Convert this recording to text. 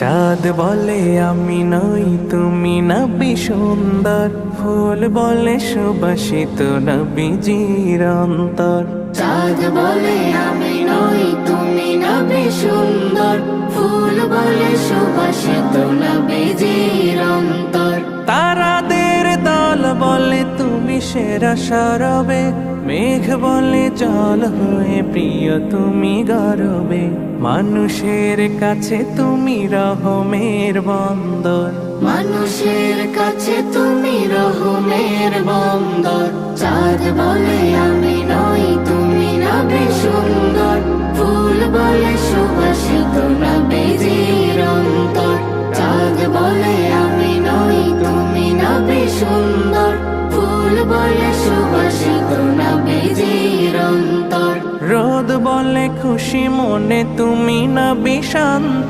চাঁদ বলে আমি নই তুমি নবী সুন্দর, ফুল বলে সুবাসিত নবীজির অন্তর। চাঁদ বলে আমি নই তুমি নবী সুন্দর, ফুল বলে সুবাসিত নবীজির অন্তর। তারাদের দল বলে তুমি সেরা সরবে, মেঘ বলে জল হয়ে প্রিয় তুমি গরবে। মানুষের কাছে তুমি রহমের বন্দর, মানুষের কাছে তুমি রহমের বন্দর। চাঁদ বলে আমি নই তুমি নবী সুন্দর, ফুল বলে সুবাসিত নবীজির অন্তর। চাঁদ বলে আমি নই তুমি নবী সুন্দর, ফুল বলে সুবাসিত নবীজির অন্তর। রোদ বলে খুশি মনে তুমি নবী শান্তি।